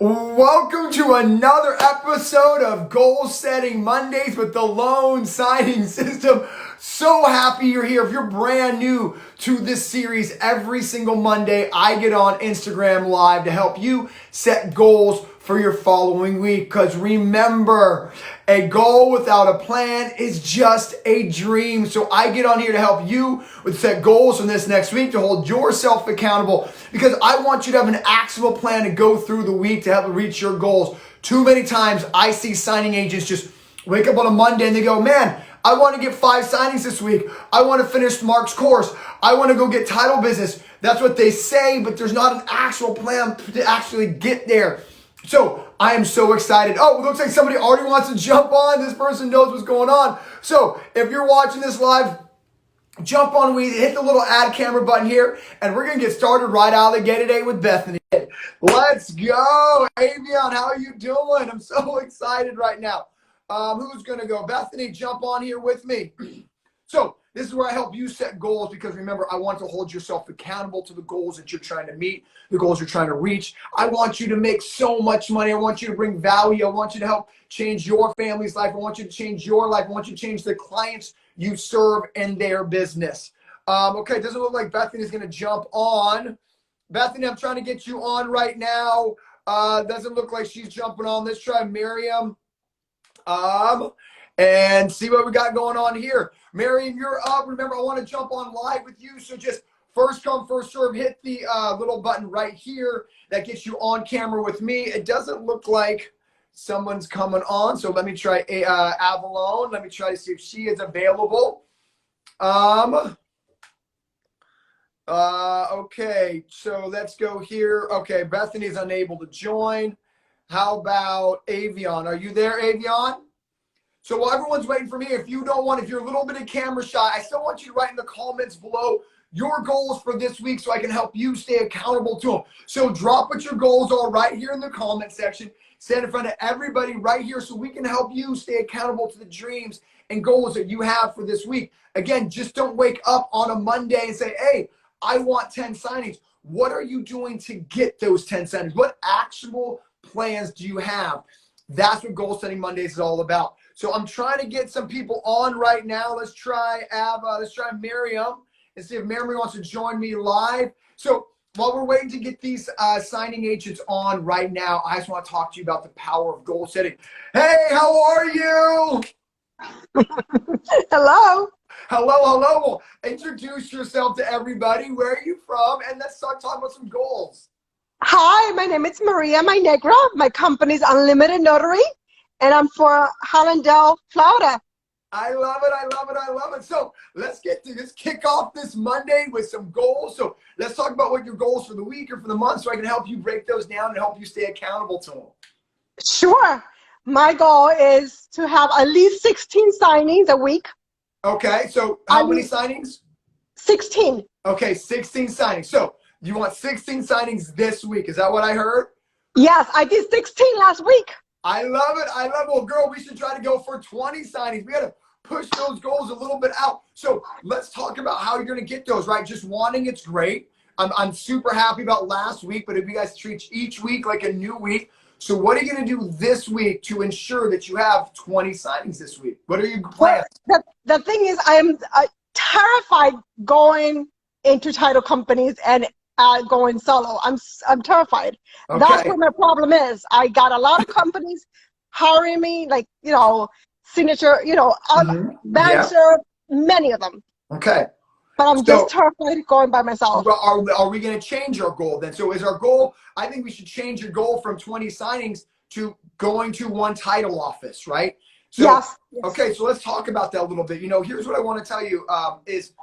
Welcome to another episode of Goal Setting Mondays with the Loan Signing System. So happy you're here. If you're brand new to this series, every single Monday I get on Instagram Live to help you set goals for your following week. Because remember, a goal without a plan is just a dream. So I get on here to help you with set goals from this next week to hold yourself accountable, because I want you to have an actionable plan to go through the week to help reach your goals. Too many times I see signing agents just wake up on a Monday and they go, man, I want to get 5 signings this week. I want to finish Mark's course. I want to go get title business. That's what they say, but there's not an actual plan to actually get there. So I am so excited. Oh, it looks like somebody already wants to jump on. This person knows what's going on. So if you're watching this live, jump on, we hit the little add camera button here, and we're going to get started right out of the gate today with Bethany. Let's go. Avion, how are you doing? I'm so excited right now. Who's going to go? Bethany, jump on here with me. So this is where I help you set goals, because remember, I want to hold yourself accountable to the goals that you're trying to meet, the goals you're trying to reach. I want you to make so much money. I want you to bring value. I want you to help change your family's life. I want you to change your life. I want you to change the clients you serve and their business. Okay, it doesn't look like Bethany's going to jump on. Bethany, I'm trying to get you on right now. Doesn't look like she's jumping on. Let's try Miriam. And see what we got going on here. Miriam, you're up. Remember, I want to jump on live with you. So just first come, first serve. Hit the little button right here that gets you on camera with me. It doesn't look like someone's coming on. So let me try Avalon. Let me try to see if she is available. Okay, so let's go here. Okay, Bethany's unable to join. How about Avion? Are you there, Avion? So while everyone's waiting for me, if you're a little bit of camera shy, I still want you to write in the comments below your goals for this week so I can help you stay accountable to them. So drop what your goals are right here in the comment section. Stand in front of everybody right here so we can help you stay accountable to the dreams and goals that you have for this week. Again, just don't wake up on a Monday and say, hey, I want 10 signings. What are you doing to get those 10 signings? What actionable plans do you have? That's what Goal Setting Mondays is all about. So I'm trying to get some people on right now. Let's try Miriam and see if Miriam wants to join me live. So while we're waiting to get these signing agents on right now, I just want to talk to you about the power of goal setting. Hey, how are you? Hello. Hello. Well, introduce yourself to everybody. Where are you from? And let's start talking about some goals. Hi, my name is Maria Negra. My company's Unlimited Notary, and I'm for Hallandale, Florida. I love it. So let's kick off this Monday with some goals. So let's talk about what your goals for the week or for the month, so I can help you break those down and help you stay accountable to them. Sure. My goal is to have at least 16 signings a week. Okay, so how many signings? 16. Okay, 16 signings. So you want 16 signings this week. Is that what I heard? Yes, I did 16 last week. I love it. Well, girl, we should try to go for 20 signings. We got to push those goals a little bit out. So let's talk about how you're going to get those, right? Just wanting it's great. I'm super happy about last week, but if you guys treat each week like a new week. So what are you going to do this week to ensure that you have 20 signings this week? What are your plans? Well, the thing is, I am terrified going into title companies and going solo. I'm terrified. Okay. That's where my problem is. I got a lot of companies hiring me, like, signature, Banser, many of them. Okay. But I'm just terrified going by myself. Are we going to change our goal then? So is our goal, I think we should change your goal from 20 signings to going to one title office, right? So, yes. Okay, so let's talk about that a little bit. Here's what I want to tell you is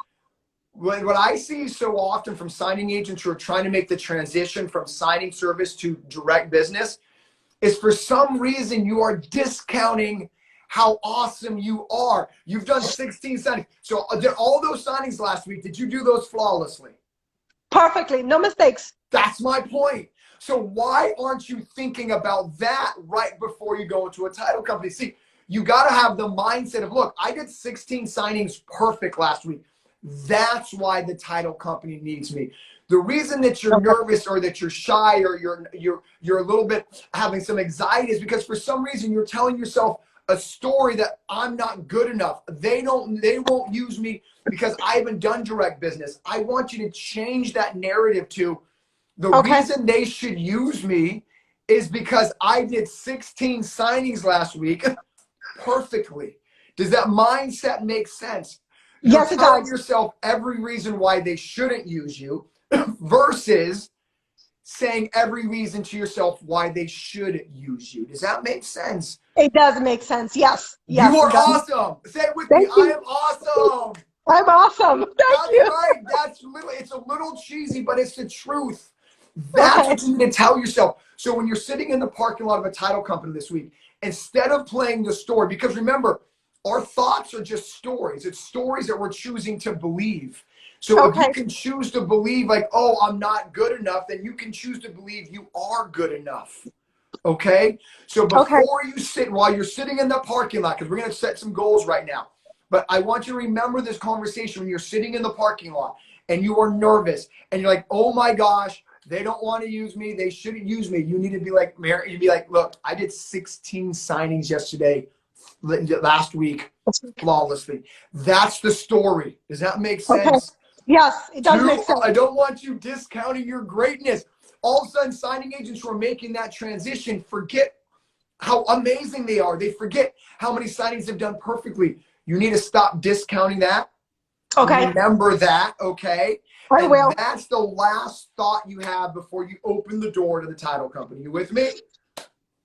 what I see so often from signing agents who are trying to make the transition from signing service to direct business is, for some reason, you are discounting how awesome you are. You've done 16 signings. So did all those signings last week, did you do those flawlessly? Perfectly, no mistakes. That's my point. So why aren't you thinking about that right before you go into a title company? See, you got to have the mindset of, look, I did 16 signings perfect last week. That's why the title company needs me. The reason that you're Okay. nervous or that you're shy or you're a little bit having some anxiety is because for some reason you're telling yourself a story that I'm not good enough. They won't use me because I haven't done direct business. I want you to change that narrative to the Okay. reason they should use me is because I did 16 signings last week perfectly. Does that mindset make sense? You're Yes, it telling does. yourself every reason why they shouldn't use you versus saying every reason to yourself why they should use you. Does that make sense? It does make sense. Yes. You Yes, are it does. awesome. Say it with me. Thank I you. am awesome. I'm awesome. Thank That's you. right. That's literally, it's a little cheesy, but it's the truth. That's Okay. what you need to tell yourself. So when you're sitting in the parking lot of a title company this week, instead of playing the story, because remember, our thoughts are just stories. It's stories that we're choosing to believe. So if you Okay. can choose to believe like, oh, I'm not good enough, then you can choose to believe you are good enough. Okay? So Okay. before you sit, while you're sitting in the parking lot, because we're going to set some goals right now, but I want you to remember this conversation when you're sitting in the parking lot and you are nervous and you're like, oh my gosh, they don't want to use me. They shouldn't use me. You need to be like, Mary, you'd be like, look, I did 16 signings yesterday, last week, flawlessly. That's the story. Does that make Okay. sense? Yes, it does make Two, sense. I don't want you discounting your greatness. All of a sudden, signing agents who are making that transition forget how amazing they are. They forget how many signings they've done perfectly. You need to stop discounting that. Okay. Remember that, okay? I And will. that's the last thought you have before you open the door to the title company. You with me?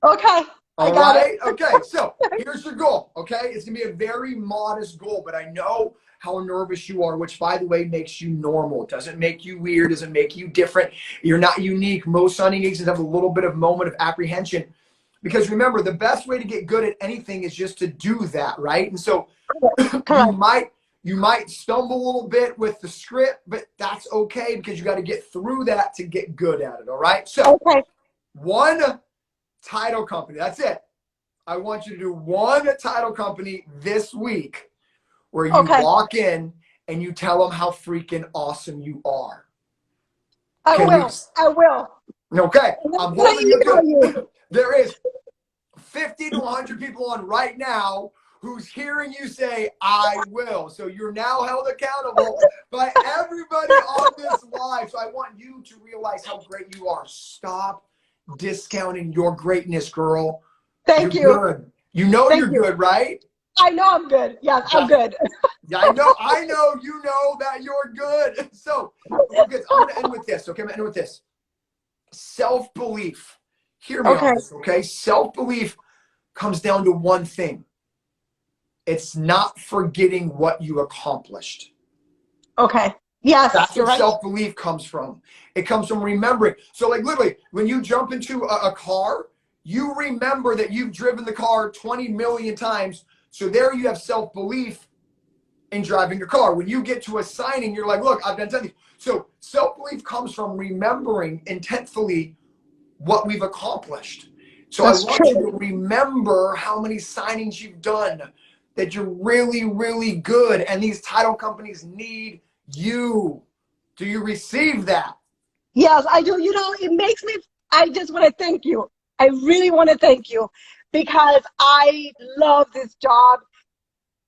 Okay. I All got it. right. Okay. So here's your goal. Okay. It's going to be a very modest goal, but I know how nervous you are, which by the way, makes you normal. It doesn't make you weird. Doesn't make you different. You're not unique. Most signing agents have a little bit of moment of apprehension because remember, the best way to get good at anything is just to do that. Right. And so you Correct. might stumble a little bit with the script, but that's okay because you got to get through that to get good at it. All right. So Okay. one title company. That's it. I want you to do one title company this week where you Okay. walk in and you tell them how freaking awesome you are. I Can we? will. I will. Okay. And I'm I'm gonna holding you email you. to there is 50 to 100 people on right now who's hearing you say, I will. So you're now held accountable by everybody on this live. So I want you to realize how great you are. Stop discounting your greatness, girl. You're Thank you. good. You know Thank you're you. good, right? I know I'm good. Yes, I'm good. Yeah, I know you know that you're good. So we're good. I'm gonna end with this, okay? I'm gonna end with this. Self-belief. Hear me on Okay. this, okay? Self-belief comes down to one thing. It's not forgetting what you accomplished. Okay. Yes, That's you're what right. self-belief comes from. It comes from remembering. So like literally, when you jump into a car, you remember that you've driven the car 20 million times. So there you have self-belief in driving your car. When you get to a signing, you're like, look, I've done 10 things. So self-belief comes from remembering intentfully what we've accomplished. So I That's want you true. to remember how many signings you've done, that you're really, really good. And these title companies need you. Do you receive that? Yes, I do. You know, it makes me, I just want to thank you. I really want to thank you because I love this job.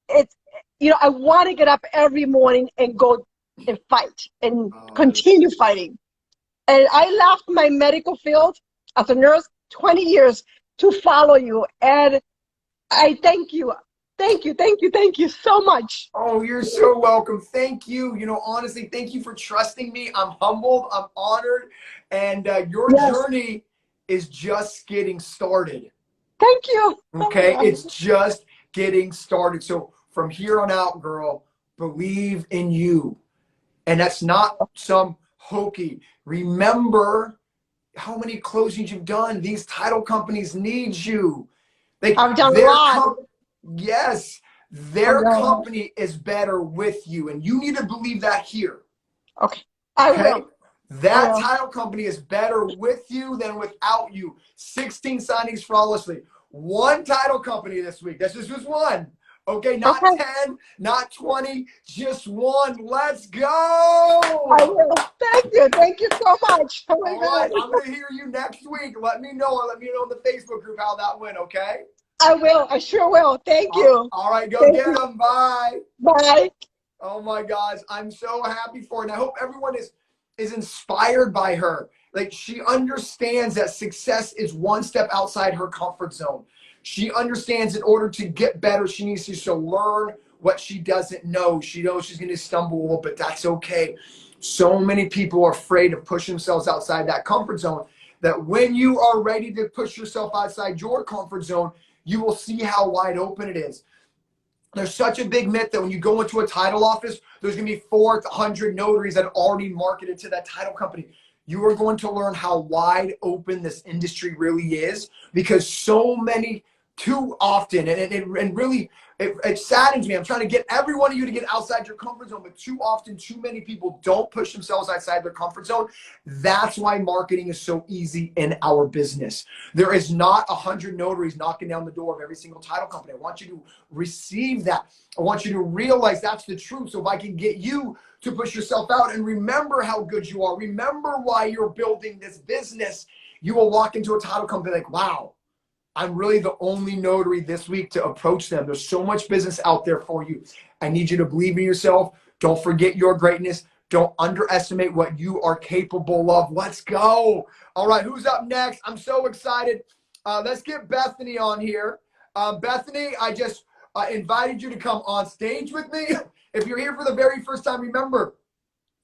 It's, I want to get up every morning and go and fight and continue fighting. And I left my medical field as a nurse 20 years to follow you. And I thank you. Thank you, thank you, thank you so much. Oh, you're so welcome. Thank you. Honestly, thank you for trusting me. I'm humbled. I'm honored. And your Yes, journey is just getting started. thank you. Okay? It's just getting started. So from here on out, girl, believe in you. And that's not some hokey. Remember how many closings you've done. These title companies need you. Like I've done a lot. yes, I've their done a lot. company is better with you. And you need to believe that here. Okay, I Okay? will. I That will. title company is better with you than without you. 16 signings flawlessly. One title company this week. That's just one. Okay, not Okay. 10, not 20, just one. Let's go. I will. Thank you. Thank you so much. Oh my All right, God. I'm going to hear you next week. Let me know, or let me know in the Facebook group how that went, okay? I will. I sure will. Thank you. All right, go Thank get you. them. Bye. Bye. Oh my gosh, I'm so happy for her. And I hope everyone is inspired by her. Like, she understands that success is one step outside her comfort zone. She understands in order to get better, she needs to learn what she doesn't know. She knows she's going to stumble a little bit. That's okay. So many people are afraid of pushing themselves outside that comfort zone, that when you are ready to push yourself outside your comfort zone, you will see how wide open it is. There's such a big myth that when you go into a title office, there's going to be 400 notaries that are already marketed to that title company. You are going to learn how wide open this industry really is, because so many, too often, and really, it saddens me. I'm trying to get every one of you to get outside your comfort zone, but too often, too many people don't push themselves outside their comfort zone. That's why marketing is so easy in our business. There is not 100 notaries knocking down the door of every single title company. I want you to receive that. I want you to realize that's the truth. So if I can get you to push yourself out and remember how good you are, remember why you're building this business, you will walk into a title company like, wow, I'm really the only notary this week to approach them. There's so much business out there for you. I need you to believe in yourself. Don't forget your greatness. Don't underestimate what you are capable of. Let's go. All right, who's up next? I'm so excited. Let's get Bethany on here. Bethany, I just invited you to come on stage with me. If you're here for the very first time, remember,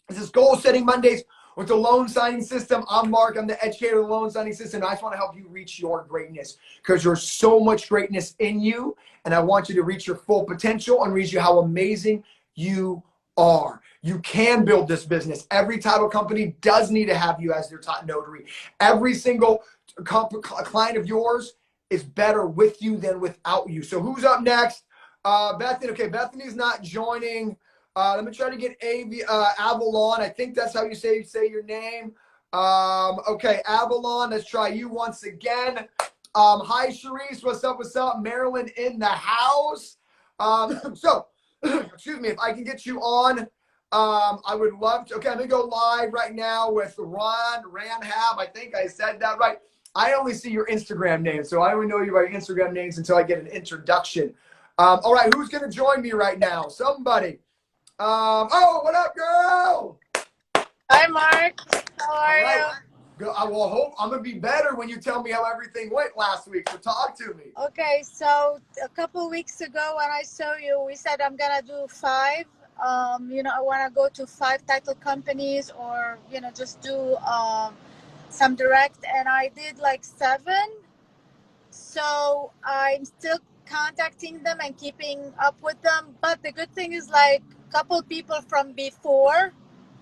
this is Goal Setting Mondays with the loan signing system. I'm Mark. I'm the educator of the loan signing system. I just want to help you reach your greatness, because there's so much greatness in you, and I want you to reach your full potential and reach you how amazing you are. You can build this business. Every title company does need to have you as their top notary. Every single client of yours is better with you than without you. So who's up next? Bethany. Okay, Bethany's not joining. Let me try to get Avalon. I think that's how you say your name. Okay, Avalon. Let's try you once again. Hi, Sharice. What's up? What's up? Maryland in the house. So, excuse me. If I can get you on, I would love to. Okay, I'm gonna go live right now with Ranhab. I think I said that right. I only see your Instagram name, so I only know you by your Instagram names until I get an introduction. All right, who's gonna join me right now? Somebody. Oh, what up, girl? Hi, Mark. How are you? I will hope I'm gonna be better when you tell me how everything went last week. So talk to me. Okay, so a couple weeks ago when I saw you, we said I'm gonna do 5. I want to go to 5 title companies, or just do some direct, and I did like 7. So I'm still contacting them and keeping up with them. But the good thing is, like, a couple people from before,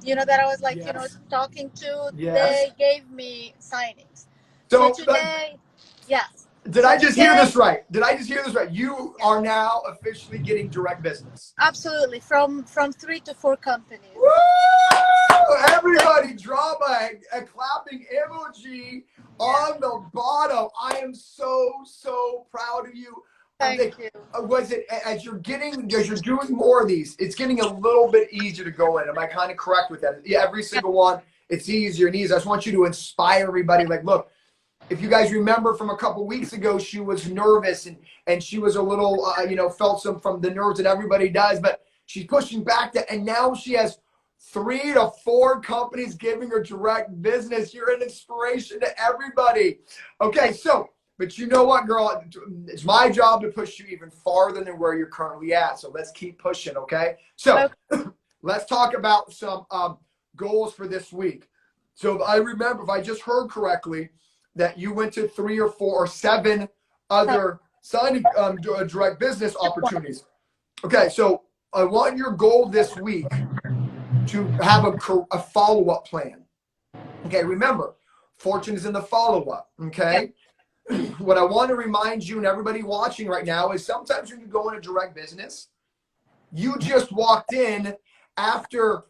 that I was like, Yes. talking to, Yes. they gave me signings. So So today, yes. did So I just hear today, this right? Did I just hear this right? You are now officially getting direct business. absolutely, from 3 to 4 companies. Woo! Everybody drop a clapping emoji on the bottom. I am so proud of you. Thank you. Was it as you're doing more of these, it's getting a little bit easier to go in? Am I kind of correct with that? Yeah, every single one, it's easier and easier. I just want you to inspire everybody. Like, look, if you guys remember from a couple weeks ago, she was nervous and she was a little, felt some from the nerves that everybody does, but she's pushing back that, and now she has 3 to 4 companies giving her direct business. You're an inspiration to everybody. Okay, so, but you know what, girl? It's my job to push you even farther than where you're currently at. So let's keep pushing, okay? So let's talk about some goals for this week. So if I just heard correctly, that you went to 3 or 4 or 7 other signing direct business opportunities. Okay, so I want your goal this week to have a follow-up plan. Okay, remember, fortune is in the follow-up, okay? What I want to remind you and everybody watching right now is sometimes when you go into direct business, you just walked in after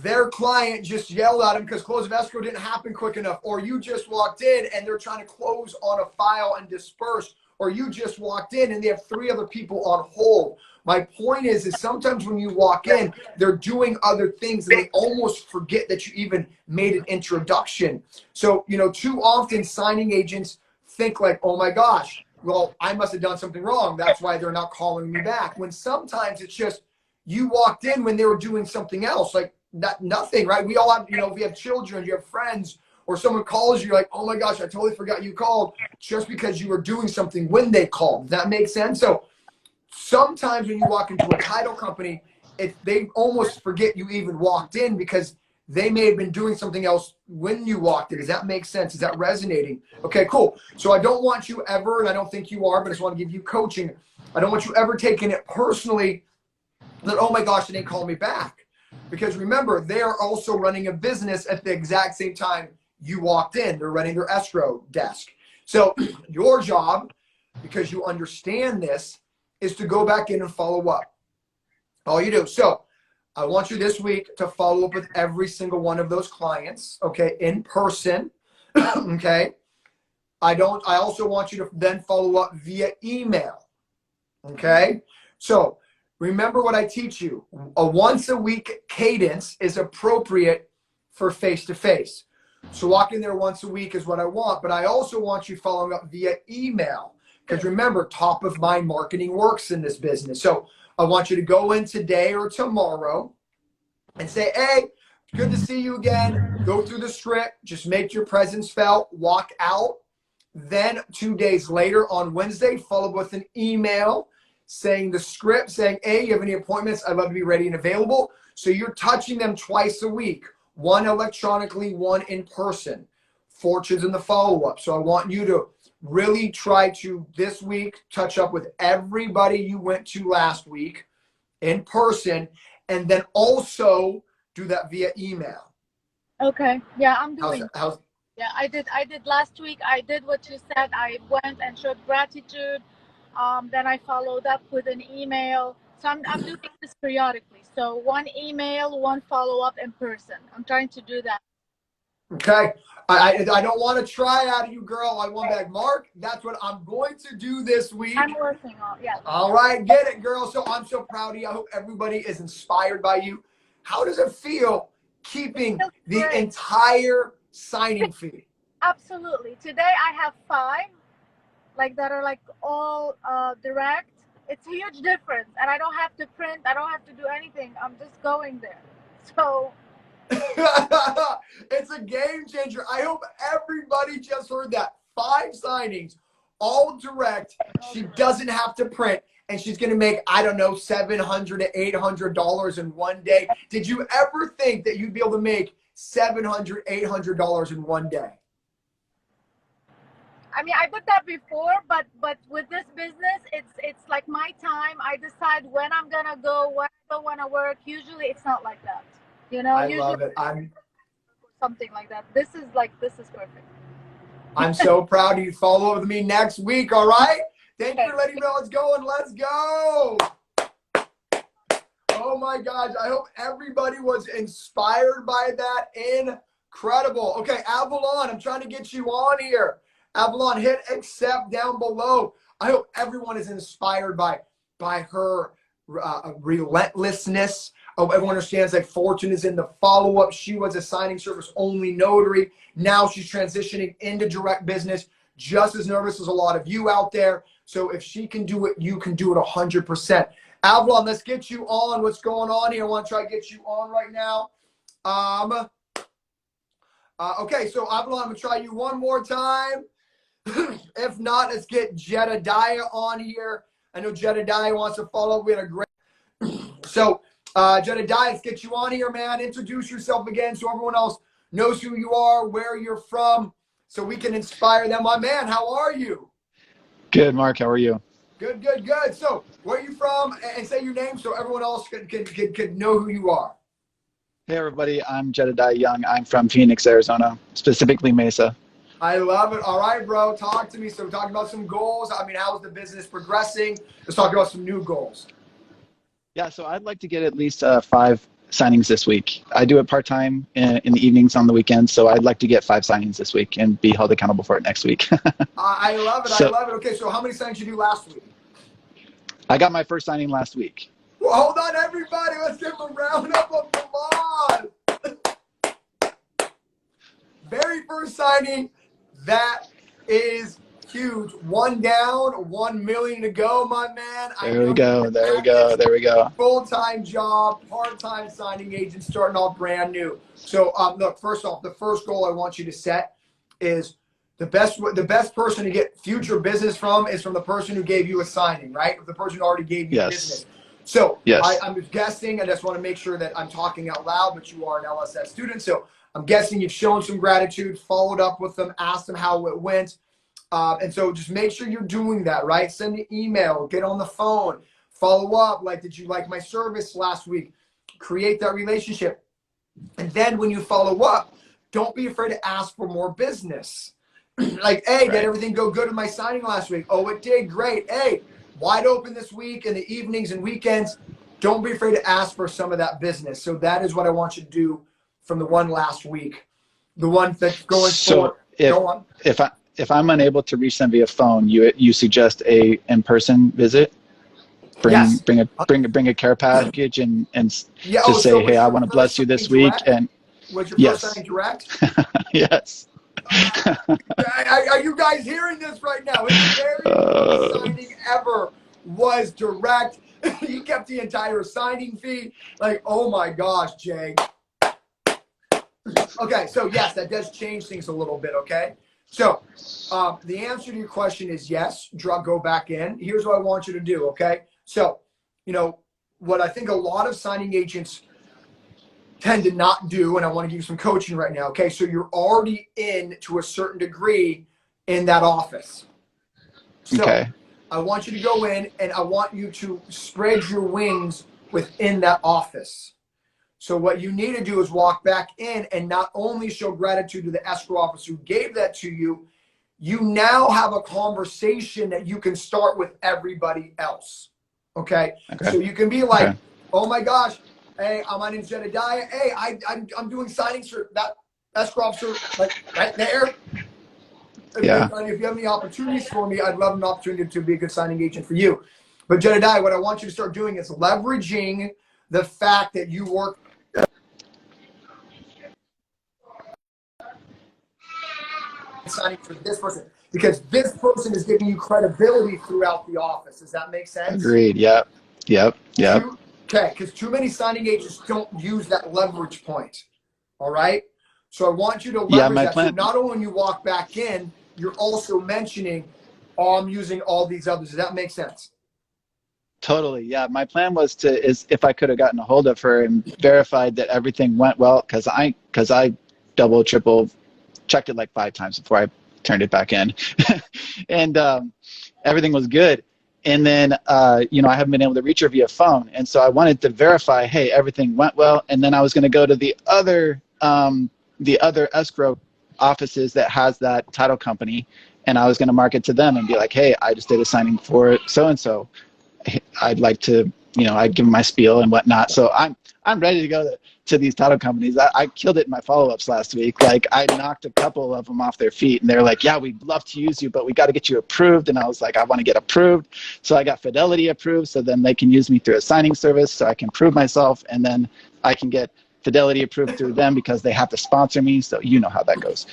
their client just yelled at them because close of escrow didn't happen quick enough, or you just walked in and they're trying to close on a file and disperse, or you just walked in and they have 3 other people on hold. My point is sometimes when you walk in, they're doing other things and they almost forget that you even made an introduction. So, you know, too often signing agents think like, oh my gosh, well, I must have done something wrong. That's why they're not calling me back. When sometimes it's just you walked in when they were doing something else, like nothing, right? We all have, you know, if you have children, you have friends, or someone calls you, you're like, oh my gosh, I totally forgot you called, just because you were doing something when they called. Does that make sense? So sometimes when you walk into a title company, they almost forget you even walked in because they may have been doing something else when you walked in. Does that make sense? Is that resonating? Okay, cool. So I don't want you ever, and I don't think you are, but I just want to give you coaching. I don't want you ever taking it personally that, oh my gosh, they didn't call me back. Because remember, they are also running a business at the exact same time you walked in. They're running their escrow desk. So your job, because you understand this, is to go back in and follow up. All you do. So I want you this week to follow up with every single one of those clients, okay, in person, okay? I also want you to then follow up via email, okay? So remember what I teach you. A once a week cadence is appropriate for face-to-face. So walk in there once a week is what I want, but I also want you following up via email. Because remember, top of mind marketing works in this business. So I want you to go in today or tomorrow and say, hey, good to see you again. Go through the script. Just make your presence felt. Walk out. Then 2 days later on Wednesday, follow up with an email saying the script, saying, hey, you have any appointments? I'd love to be ready and available. So you're touching them twice a week. One electronically, one in person. Fortunes in the follow-up. So I want you to really try to this week touch up with everybody you went to last week in person, and then also do that via email. Okay. Yeah, I'm doing. How's Yeah, I did last week. I did what you said. I went and showed gratitude. Then I followed up with an email. So I'm doing this periodically. So one email, one follow-up in person. I'm trying to do that. okay? I don't want to try out of you, girl. I want back. Mark, that's what I'm going to do this week. I'm working on, yeah. All right, get it, girl. So I'm so proud of you. I hope everybody is inspired by you. How does it feel keeping the entire signing fee? Absolutely. Today I have 5, like that are like all direct. It's a huge difference, and I don't have to print. I don't have to do anything. I'm just going there. So. It's a game changer. I hope everybody just heard that. 5 signings, all direct. She doesn't have to print, and she's going to make, I don't know, $700 to $800 in one day. Did you ever think that you'd be able to make $700, $800 in one day? I mean, I put that before, but with this business, it's like my time. I decide when I'm gonna go, when I don't want to work. Usually, it's not like that. You know, I usually love it. something like that. This is perfect. I'm so proud of you. Follow up with me next week, all right? Thank you for letting me know it's going. Let's go. Oh my gosh. I hope everybody was inspired by that. Incredible. Okay, Avalon, I'm trying to get you on here. Avalon, hit accept down below. I hope everyone is inspired by her relentlessness. Everyone understands that Fortune is in the follow-up. She was a signing service only notary. Now she's transitioning into direct business. Just as nervous as a lot of you out there. So if she can do it, you can do it 100%. Avalon, let's get you on. What's going on here? I want to try to get you on right now. Okay, so Avalon, I'm going to try you one more time. If not, let's get Jedediah on here. I know Jedediah wants to follow. We had a great... So, Jedediah, let's get you on here, man. Introduce yourself again so everyone else knows who you are, where you're from, so we can inspire them. My man, how are you? Good, Mark. How are you? Good, good, good. So, where are you from? And say your name so everyone else can know who you are. Hey, everybody. I'm Jedediah Young. I'm from Phoenix, Arizona, specifically Mesa. I love it. All right, bro. Talk to me. So, we're talking about some goals. I mean, how is the business progressing? Let's talk about some new goals. Yeah, so I'd like to get at least 5 signings this week. I do it part-time in the evenings on the weekends, so I'd like to get 5 signings this week and be held accountable for it next week. I love it. So, I love it. Okay, so how many signings did you do last week? I got my first signing last week. Well, hold on, everybody. Let's give a round of applause. Very first signing. That is huge. 1 down, 1 million to go, my man. There we go. There we go. There we go. Full-time job, part-time signing agent, starting off brand new. So, look, first off, the first goal I want you to set is the best person to get future business from is from the person who gave you a signing, right? The person who already gave you business. So I'm just guessing. I just want to make sure that I'm talking out loud, but you are an LSS student. So I'm guessing you've shown some gratitude, followed up with them, asked them how it went. And so just make sure you're doing that, right? Send an email, get on the phone, follow up. Like, did you like my service last week? Create that relationship. And then when you follow up, don't be afraid to ask for more business. Like, hey, did everything go good in my signing last week? Oh, it did. Great. Hey, wide open this week in the evenings and weekends. Don't be afraid to ask for some of that business. So that is what I want you to do from the one last week. The one that's going forward. Go on. If I'm unable to reach them via phone, you suggest a in-person visit? Bring a care package and just say, hey, I want to bless you this week. And was your first signing direct? Yes. Are you guys hearing this right now? His very first signing ever was direct. He kept the entire signing fee. Like, oh my gosh, Jay. Okay, so yes, that does change things a little bit, okay? So the answer to your question is yes, go back in. Here's what I want you to do, okay? So, what I think a lot of signing agents tend to not do, and I want to give you some coaching right now, okay? So you're already in to a certain degree in that office. So I want you to go in and I want you to spread your wings within that office. So what you need to do is walk back in and not only show gratitude to the escrow officer who gave that to you, you now have a conversation that you can start with everybody else. Okay? So you can be like, oh my gosh, hey, my name's Jedediah. Hey, I'm doing signings for that escrow officer, like right there. If you have any opportunities for me, I'd love an opportunity to be a good signing agent for you. But Jedediah, what I want you to start doing is leveraging the fact that you work signing for this person, because this person is giving you credibility throughout the office. Does that make sense? Agreed. Yep. Okay, because too many signing agents don't use that leverage point. All right? So I want you to leverage that. So not only when you walk back in, you're also mentioning, oh, I'm using all these others. Does that make sense? Totally. Yeah. My plan was if I could have gotten a hold of her and verified that everything went well, because I double, triple checked it like 5 times before I turned it back in. And everything was good. And then, I haven't been able to reach her via phone. And so I wanted to verify, hey, everything went well. And then I was going to go to the other escrow offices that has that title company. And I was going to market to them and be like, hey, I just did a signing for so-and-so. I'd like to, I'd give them my spiel and whatnot. So I'm ready to go to these title companies. I killed it in my follow-ups last week. Like, I knocked a couple of them off their feet, and they're like, yeah, we'd love to use you, but we got to get you approved. And I was like, I want to get approved. So I got Fidelity approved, so then they can use me through a signing service so I can prove myself, and then I can get Fidelity approved through them because they have to sponsor me. So you know how that goes.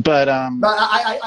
But I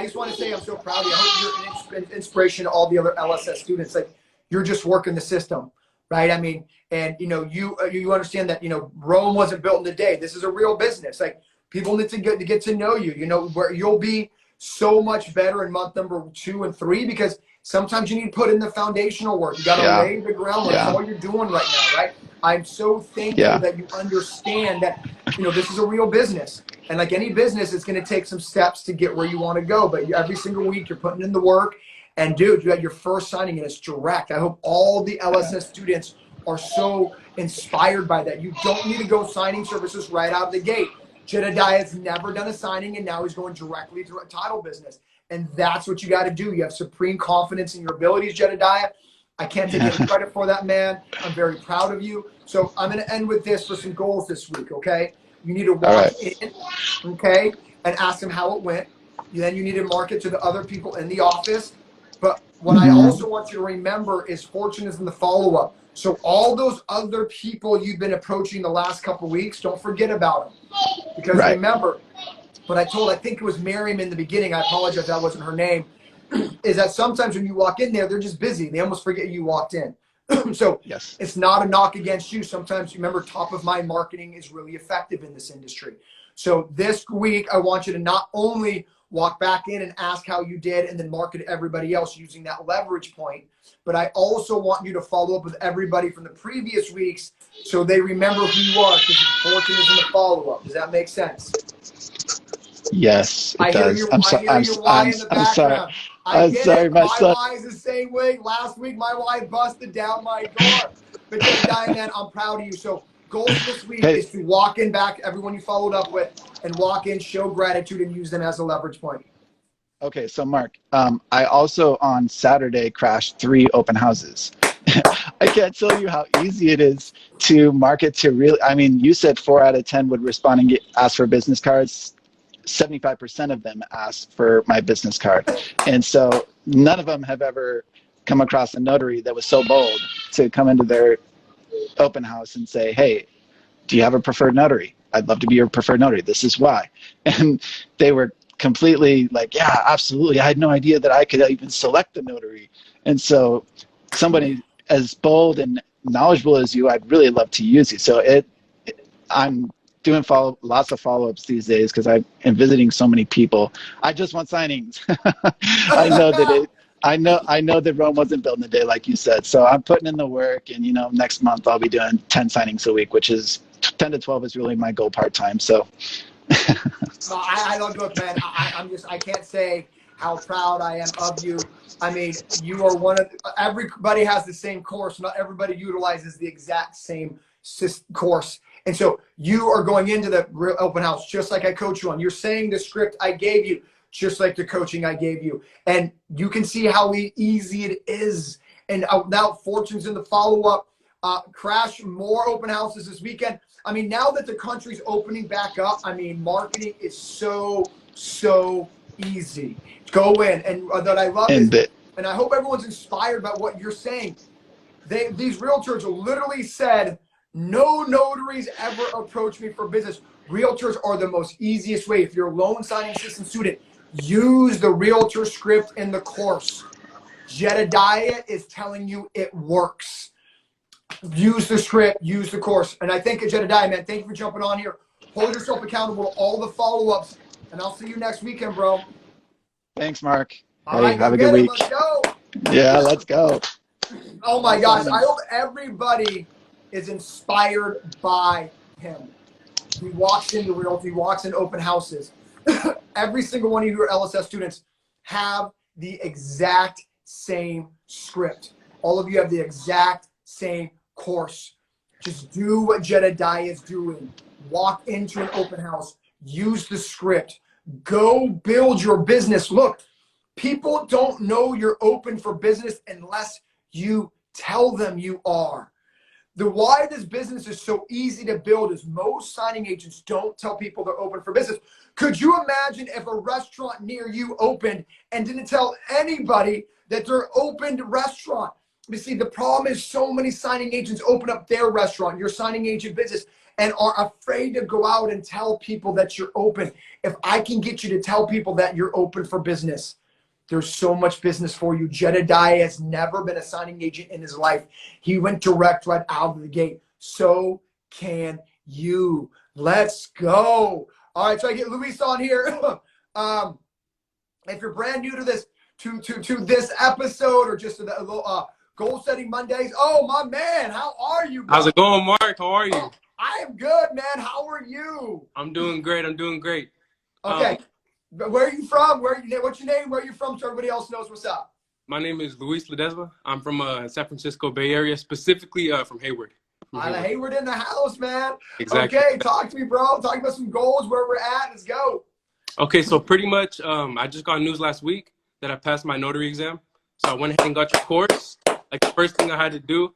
just want to say I'm so proud of you. I hope you're an inspiration to all the other LSS students. Like, you're just working the system, right? I mean, and you understand that Rome wasn't built in a day. This is a real business. Like, people need to get to know you. Where you'll be so much better in month number 2 and 3, because sometimes you need to put in the foundational work. You got to lay the groundwork. That's all you're doing right now, right? I'm so thankful that you understand that this is a real business. And like any business, it's going to take some steps to get where you want to go. But every single week, you're putting in the work. And dude, you had your first signing and it's direct. I hope all the LSS students are so inspired by that. You don't need to go signing services right out of the gate. Jedediah has never done a signing, and now he's going directly to a title business. And that's what you got to do. You have supreme confidence in your abilities, Jedediah. I can't take any credit for that, man. I'm very proud of you. So I'm going to end with this for some goals this week, okay? You need to walk in, okay, and ask them how it went. Then you need to market to the other people in the office. But what I also want you to remember is fortune is in the follow-up. So all those other people you've been approaching the last couple of weeks, don't forget about them. Because remember, what I think it was Miriam in the beginning, I apologize, that wasn't her name, is that sometimes when you walk in there, they're just busy. They almost forget you walked in. So it's not a knock against you. Sometimes, remember, top of mind marketing is really effective in this industry. So this week, I want you to not only walk back in and ask how you did and then market to everybody else using that leverage point, but I also want you to follow up with everybody from the previous weeks so they remember who you are, because fortune is in the follow-up. Does that make sense? Yes, it does. I hear your why in the background. I get it. My why is the same way. Last week, my why busted down my door. But Jedediah, man, I'm proud of you. So goals this week is to walk in back, everyone you followed up with, and walk in, show gratitude, and use them as a leverage point. Okay, so Mark, I also on Saturday crashed 3 open houses. I can't tell you how easy it is to market to really, I mean, you said 4 out of 10 would respond and ask for business cards. 75% of them asked for my business card. And so none of them have ever come across a notary that was so bold to come into their open house and say, hey, do you have a preferred notary? I'd love to be your preferred notary. This is why. And they were completely like, yeah, absolutely. I had no idea that I could even select the notary. And so somebody as bold and knowledgeable as you, I'd really love to use you. So I'm doing lots of follow-ups these days because I am visiting so many people. I just want signings. I know that Rome wasn't built in a day, like you said. So I'm putting in the work, and next month I'll be doing 10 signings a week, which is 10 to 12 is really my goal part-time. So no, I don't do it, man. I can't say how proud I am of you. I mean, you are everybody has the same course. Not everybody utilizes the exact same course. And so you are going into the real open house just like I coach you on. You're saying the script I gave you just like the coaching I gave you. And you can see how easy it is. And now fortune's in the follow-up. Crash more open houses this weekend. I mean, now that the country's opening back up, I mean, marketing is so easy. Go in. And that I love is, and I hope everyone's inspired by what you're saying. These realtors literally said, no notaries ever approach me for business. Realtors are the most easiest way. If you're a loan signing system student, use the realtor script in the course. Jedediah is telling you it works. Use the script, use the course. And I think, Jedediah, man, thank you for jumping on here. Hold yourself accountable to all the follow-ups, and I'll see you next weekend, bro. Thanks, Mark. All right, have a good week. Let's go. Yeah, let's go. Oh, my gosh. I hope everybody is inspired by him. He walks into Realty, he walks in open houses. Every single one of your LSS students have the exact same script. All of you have the exact same course. Just do what Jedediah is doing. Walk into an open house. Use the script. Go build your business. Look, people don't know you're open for business unless you tell them you are. The why this business is so easy to build is most signing agents don't tell people they're open for business. Could you imagine if a restaurant near you opened and didn't tell anybody that they're open to restaurant? You see, the problem is so many signing agents open up their restaurant, your signing agent business, and are afraid to go out and tell people that you're open. If I can get you to tell people that you're open for business, there's so much business for you. Jedediah has never been a signing agent in his life. He went direct right out of the gate. So can you. Let's go. All right, so I get Luis on here. If you're brand new to this, to this episode, or just to the Goal Setting Mondays. Oh, my man, how are you, bro? How's it going, Mark? How are you? Oh, I am good, man. How are you? I'm doing great. Okay. Where are you from? What's your name? Where are you from so everybody else knows what's up? My name is Luis Ledesma. I'm from San Francisco Bay Area, specifically from Hayward. Hayward in the house, man. Exactly. Okay, talk to me, bro. Talk about some goals, where we're at. Let's go. Okay, so pretty much I just got news last week that I passed my notary exam. So I went ahead and got your course. like the first thing I had to do,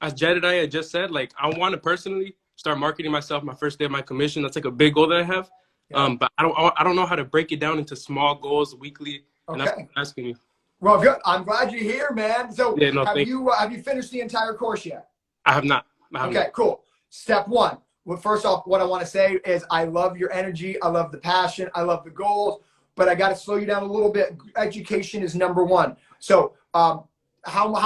as Jedediah just said, like I want to personally start marketing myself my first day of my commission. That's like a big goal that I have. Yeah. But I don't know how to break it down into small goals weekly, and that's what I'm asking you. Well, good. I'm glad you're here, man. So Yeah, no, have you finished the entire course yet? I have not. Okay, cool. Step one. Well, first off, what I want to say is I love your energy. I love the passion. I love the goals. But I got to slow you down a little bit. Education is number one. So how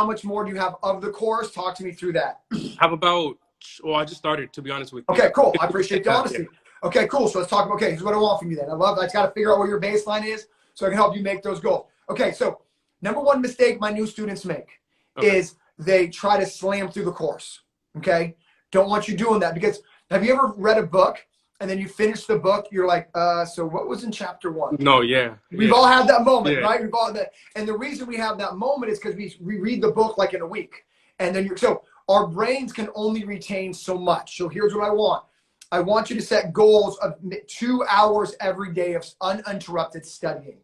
much more do you have of the course? Talk to me through that. I have about, well, I just started, to be honest with you. Okay, cool. I appreciate the honesty. Okay, cool. So let's talk about, okay, here's what I want from you then. I just got to figure out what your baseline is so I can help you make those goals. Okay, so number one mistake my new students make is they try to slam through the course. Okay? Don't want you doing that, because have you ever read a book and then you finish the book, you're like, so what was in chapter 1? No, yeah. We've all had that moment, right? We've all that. And the reason we have that moment is because we read the book like in a week. And then so our brains can only retain so much. So here's what I want. I want you to set goals of 2 hours every day of uninterrupted studying.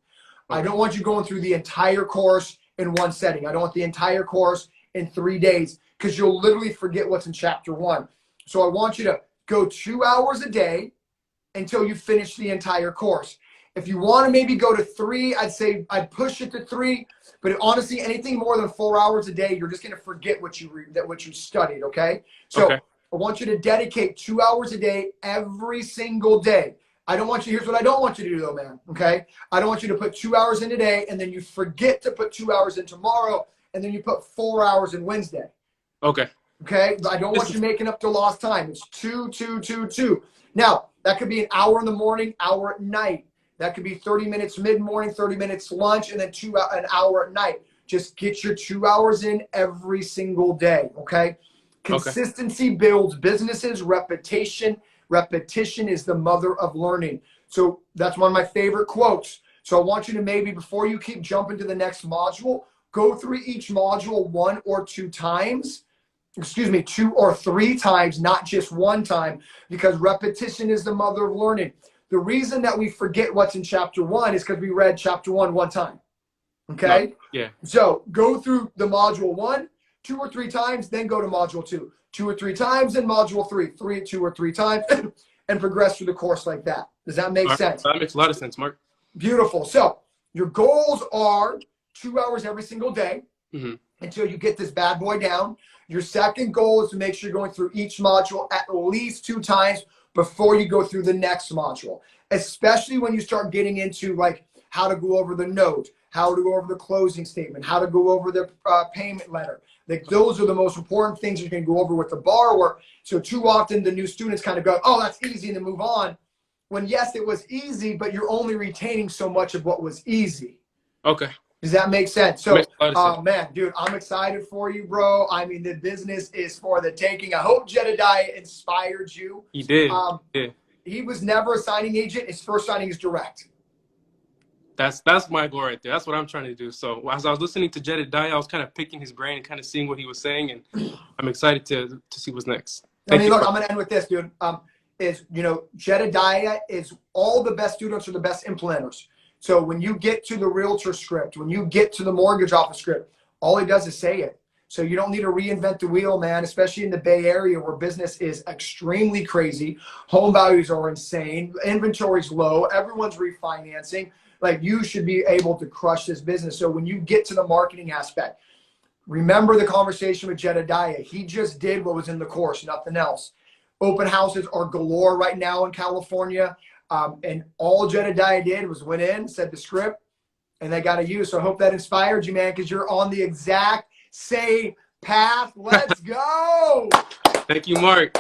I don't want you going through the entire course in one setting. I don't want the entire course in 3 days, because you'll literally forget what's in chapter 1. So I want you to go 2 hours a day until you finish the entire course. If you want to maybe go to 3, I'd say I'd push it to 3. But honestly, anything more than 4 hours a day, you're just going to forget what you studied. Okay. So I want you to dedicate 2 hours a day every single day. I don't want you, here's what I don't want you to do though, man. Okay. I don't want you to put 2 hours in today and then you forget to put 2 hours in tomorrow and then you put 4 hours in Wednesday. Okay. Okay. I don't want you making up to lost time. It's 2, 2, 2, 2. Now that could be an hour in the morning, hour at night. That could be 30 minutes mid-morning, 30 minutes lunch, and then an hour at night. Just get your 2 hours in every single day, okay? Consistency builds businesses. Repetition is the mother of learning. So that's one of my favorite quotes. So I want you to maybe, before you keep jumping to the next module, go through each module 1 or 2 times. 2 or 3 times, not just 1 time, because repetition is the mother of learning. The reason that we forget what's in chapter 1 is because we read chapter 1 time. Okay? Yeah. So go through the module 1 2 or 3 times, then go to module 2 2 or 3 times, then module 3 2 or 3 times, and progress through the course like that. Does that make sense? That makes a lot of sense, Mark. Beautiful. So your goals are 2 hours every single day until you get this bad boy down. Your second goal is to make sure you're going through each module at least 2 times before you go through the next module, especially when you start getting into like how to go over the note, how to go over the closing statement, how to go over the payment letter. Like those are the most important things you can go over with the borrower. So too often the new students kind of go, oh, that's easy, and then move on. When yes, it was easy, but you're only retaining so much of what was easy. Okay. Does that make sense? So, man, dude, I'm excited for you, bro. I mean, the business is for the taking. I hope Jedediah inspired you. He did. He was never a signing agent. His first signing is direct. That's my goal right there. That's what I'm trying to do. So as I was listening to Jedediah, I was kind of picking his brain and kind of seeing what he was saying, and I'm excited to see what's next. Look, I'm going to end with this, dude. Jedediah is all the best students are the best implementers. So when you get to the realtor script, when you get to the mortgage office script, all he does is say it. So you don't need to reinvent the wheel, man, especially in the Bay Area where business is extremely crazy. Home values are insane. Inventory's low. Everyone's refinancing. Like, you should be able to crush this business. So when you get to the marketing aspect, remember the conversation with Jedediah. He just did what was in the course, nothing else. Open houses are galore right now in California. And all Jedediah did was went in, said the script, and they got to use. So I hope that inspired you, man, because you're on the exact same path. Let's go. Thank you, Mark.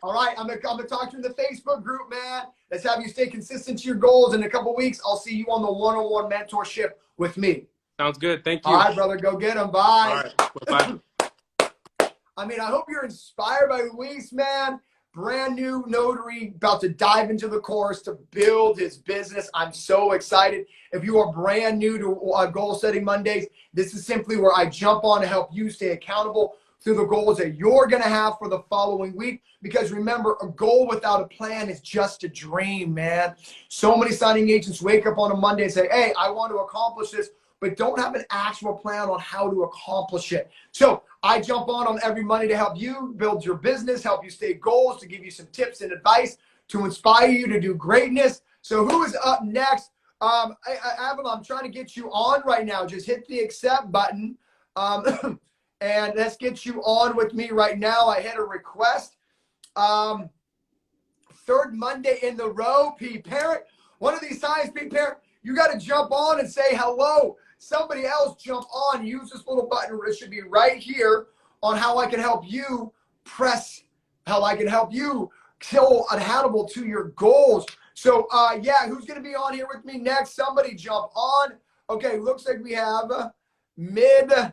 All right, I'm gonna talk to you in the Facebook group, man. Let's have you stay consistent to your goals. In a couple weeks, I'll see you on the one-on-one mentorship with me. Sounds good. Thank you. All right, brother, go get them. Bye. All right. Bye. I mean, I hope you're inspired by Luis, man. Brand new notary, about to dive into the course to build his business. I'm so excited. If you are brand new to Goal Setting Mondays, this is simply where I jump on to help you stay accountable through the goals that you're going to have for the following week. Because remember, a goal without a plan is just a dream, man. So many signing agents wake up on a Monday and say, hey, I want to accomplish this, but don't have an actual plan on how to accomplish it. So I jump on every Monday to help you build your business, help you stay goals, to give you some tips and advice to inspire you to do greatness. So who is up next? Avalon, I'm trying to get you on right now. Just hit the accept button. And let's get you on with me right now. I hit a request. Third Monday in the row, P Parent. One of these times, P Parent, you got to jump on and say hello. Somebody else jump on. Use this little button. It should be right here on how I can help you press, how I can help you kill unattainable to your goals. So, yeah, who's going to be on here with me next? Somebody jump on. Okay, looks like we have Mita.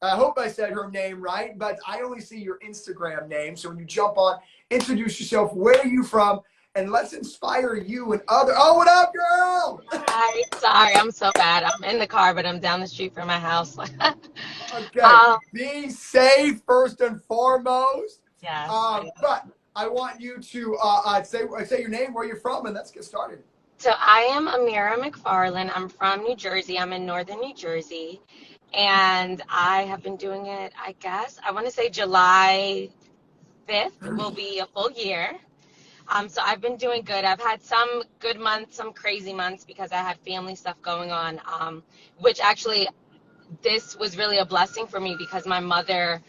I hope I said her name right, but I only see your Instagram name. So when you jump on, introduce yourself. Where are you from? And let's inspire you and other. Oh, what up, girl? Hi, sorry, I'm so bad. I'm in the car, but I'm down the street from my house. Okay, be safe first and foremost. Yes. But I want you to say your name, where you're from, and let's get started. So I am Amira McFarland. I'm from New Jersey. I'm in northern New Jersey. And I have been doing it, I guess, I want to say July 5th will be a full year. So I've been doing good. I've had some good months, some crazy months because I had family stuff going on, which actually this was really a blessing for me because my mother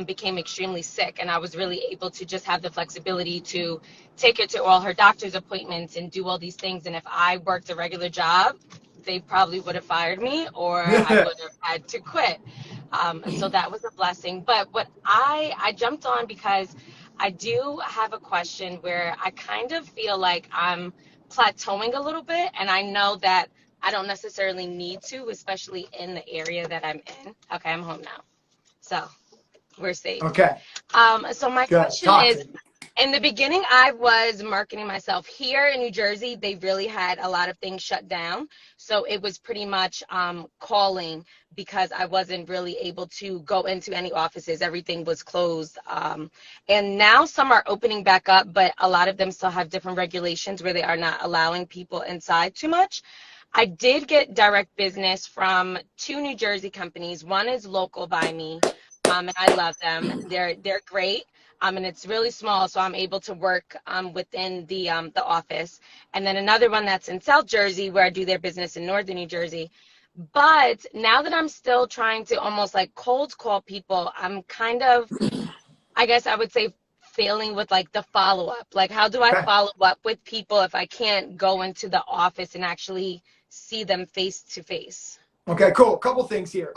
became extremely sick, and I was really able to just have the flexibility to take her to all her doctor's appointments and do all these things. And if I worked a regular job, they probably would have fired me, or I would have had to quit. So that was a blessing. But what I jumped on because I do have a question where I kind of feel like I'm plateauing a little bit, and I know that I don't necessarily need to, especially in the area that I'm in. Okay, I'm home now. So we're safe. Okay. So my Good. question is, in the beginning, I was marketing myself here in New Jersey. They really had a lot of things shut down. So it was pretty much calling because I wasn't really able to go into any offices. Everything was closed. And now some are opening back up, but a lot of them still have different regulations where they are not allowing people inside too much. I did get direct business from 2 New Jersey companies. One is local by me, and I love them. They're great. And it's really small, so I'm able to work within the office. And then another one that's in South Jersey, where I do their business in northern New Jersey. But now that I'm still trying to almost like cold call people, I'm kind of, I guess I would say, failing with like the follow-up. Like, how do I follow up with people if I can't go into the office and actually see them face to face? Okay, cool. A couple things here.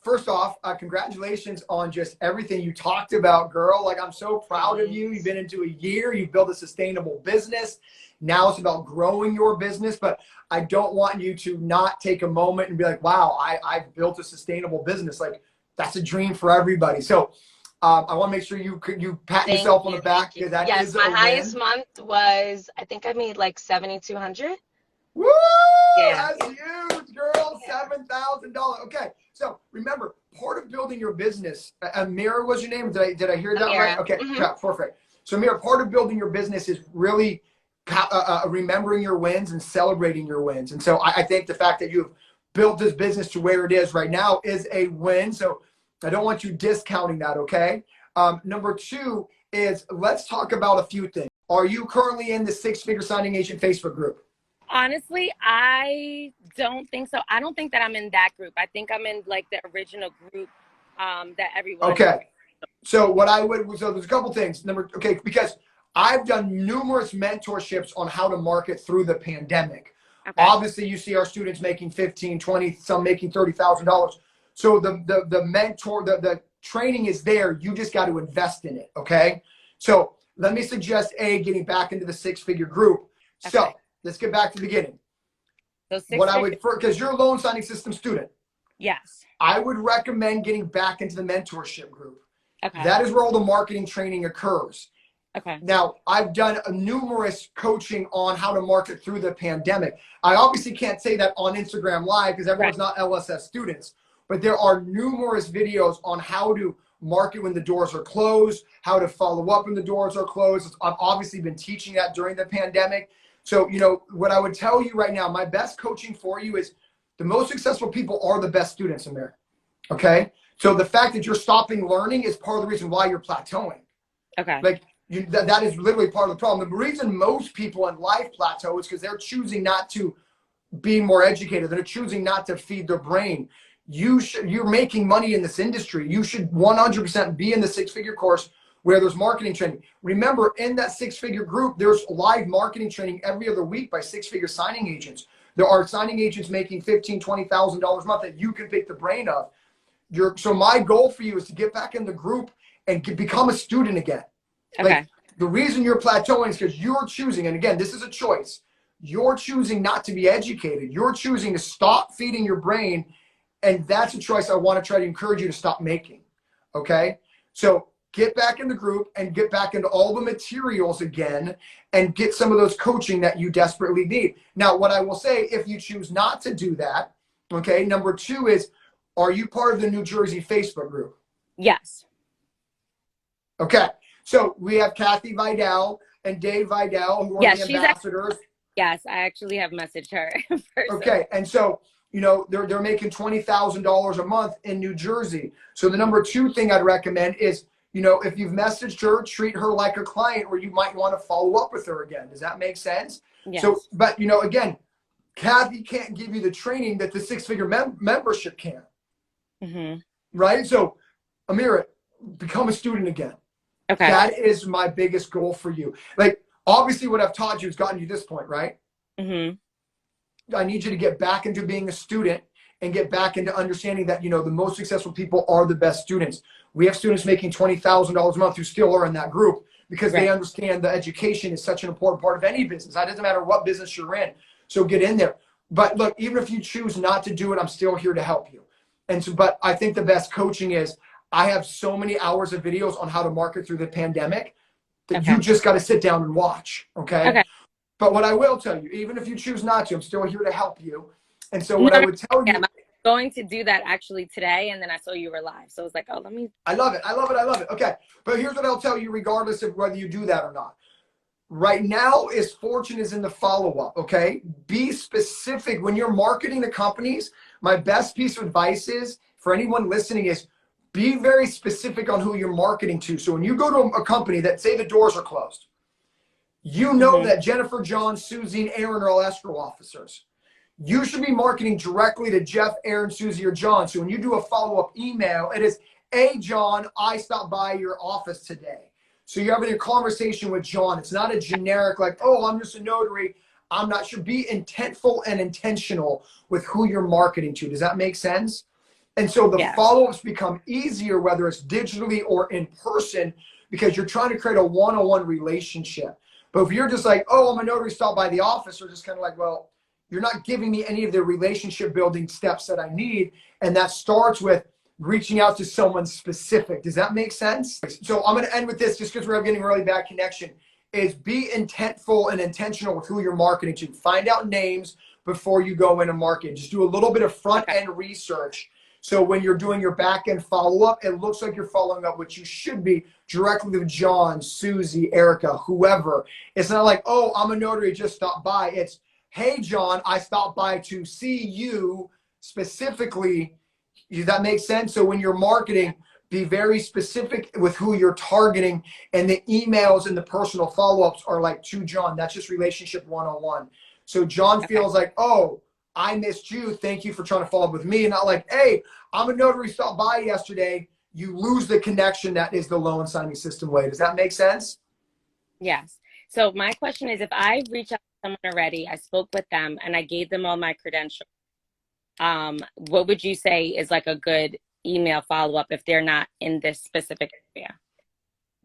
First off, congratulations on just everything you talked about, girl. Like, I'm so proud of you. You've been into a year. You've built a sustainable business. Now it's about growing your business. But I don't want you to not take a moment and be like, wow, I've built a sustainable business. Like, that's a dream for everybody. So I want to make sure you pat yourself on the back, because that is a win. Yes, my highest month was, I think I made like $7,200. Woo! Yeah. That's huge, girl. $7,000. Okay, so remember, part of building your business, Amira was your name? Did I hear that Amira. right? Okay, perfect. So Amira, part of building your business is really remembering your wins and celebrating your wins. And so I think the fact that you've built this business to where it is right now is a win. So I don't want you discounting that, okay? Number 2 is, let's talk about a few things. Are you currently in the 6-Figure Signing Agent Facebook group? Honestly, I don't think so. I don't think that I'm in that group. I think I'm in like the original group that everyone. Okay. So there's a couple things. Because I've done numerous mentorships on how to market through the pandemic. Okay. Obviously, you see our students making 15, 20, some making $30,000. So the training is there. You just got to invest in it. Okay. So let me suggest getting back into the 6-figure group. Okay. So let's get back to the beginning. So because you're a loan signing system student. Yes. I would recommend getting back into the mentorship group. Okay. That is where all the marketing training occurs. Okay. Now, I've done numerous coaching on how to market through the pandemic. I obviously can't say that on Instagram Live because everyone's not LSS students, but there are numerous videos on how to market when the doors are closed, how to follow up when the doors are closed. I've obviously been teaching that during the pandemic. So, what I would tell you right now, my best coaching for you is The most successful people are the best students in there. Okay. So the fact that you're stopping learning is part of the reason why you're plateauing. Okay. Like that is literally part of the problem. The reason most people in life plateau is because they're choosing not to be more educated. They're choosing not to feed their brain. You're making money in this industry. You should 100% be in the six-figure course where there's marketing training. Remember, in that six-figure group, there's live marketing training every other week by six-figure signing agents. There are signing agents making $15,000, $20,000 a month that you can pick the brain of. So my goal for you is to get back in the group and become a student again. Okay. Like, the reason you're plateauing is because you're choosing, and again, this is a choice. You're choosing not to be educated. You're choosing to stop feeding your brain. And that's a choice I want to try to encourage you to stop making. Okay. So get back in the group and get back into all the materials again and get some of those coaching that you desperately need. Now, what I will say, if you choose not to do that, okay, number 2 is, are you part of the New Jersey Facebook group? Yes. Okay. So we have Kathy Vidal and Dave Vidal, who are the ambassadors. Yes, I actually have messaged her in person. Okay. And so, you know, they're making $20,000 a month in New Jersey. So the number 2 thing I'd recommend is, you know, if you've messaged her, treat her like a client where you might want to follow up with her again. Does that make sense? Yes. So, but, you know, again, Kathy can't give you the training that the six-figure membership can. Mm-hmm. Right? So, Amira, become a student again. Okay. That is my biggest goal for you. Like, obviously what I've taught you has gotten you this point, right? Mm-hmm. I need you to get back into being a student and get back into understanding that, you know, the most successful people are the best students. We have students making $20,000 a month who still are in that group because they understand the education is such an important part of any business. It doesn't matter what business you're in. So get in there. But look, even if you choose not to do it, I'm still here to help you. And so, but I think the best coaching is, I have so many hours of videos on how to market through the pandemic that you just got to sit down and watch. Okay. But what I will tell you, even if you choose not to, I'm still here to help you. And so what I would tell you, I'm going to do that actually today. And then I saw you were live. So I was like, oh, let me. I love it. I love it. I love it. Okay. But here's what I'll tell you, regardless of whether you do that or not. Right now, is fortune is in the follow-up. Okay. Be specific when you're marketing to companies. My best piece of advice is for anyone listening is be very specific on who you're marketing to. So when you go to a company that say the doors are closed, you know that Jennifer, John, Susie, and Aaron are all escrow officers. You should be marketing directly to Jeff, Aaron, Susie, or John. So when you do a follow-up email, it is, hey, John, I stopped by your office today. So you're having a conversation with John. It's not a generic like, oh, I'm just a notary. I'm not sure. Be intentful and intentional with who you're marketing to. Does that make sense? And so the follow-ups become easier, whether it's digitally or in person, because you're trying to create a one-on-one relationship. But if you're just like, oh, I'm a notary, stop by the office, or just kind of like, well, you're not giving me any of the relationship building steps that I need. And that starts with reaching out to someone specific. Does that make sense? So I'm going to end with this just because we're getting a really bad connection, is be intentful and intentional with who you're marketing to. Find out names before you go in and market. Just do a little bit of front end research. So when you're doing your back end follow-up, it looks like you're following up, which you should be, directly with John, Susie, Erica, whoever. It's not like, oh, I'm a notary, just stopped by. It's, hey, John, I stopped by to see you specifically. Does that make sense? So when you're marketing, be very specific with who you're targeting. And the emails and the personal follow-ups are like to John. That's just relationship one-on-one. So John feels like, oh, I missed you. Thank you for trying to follow up with me. And not like, hey, I'm a notary, stopped by yesterday. You lose the connection. That is the loan signing system way. Does that make sense? Yes. So my question is, if I reach out to someone already, I spoke with them and I gave them all my credentials, what would you say is like a good email follow-up if they're not in this specific area?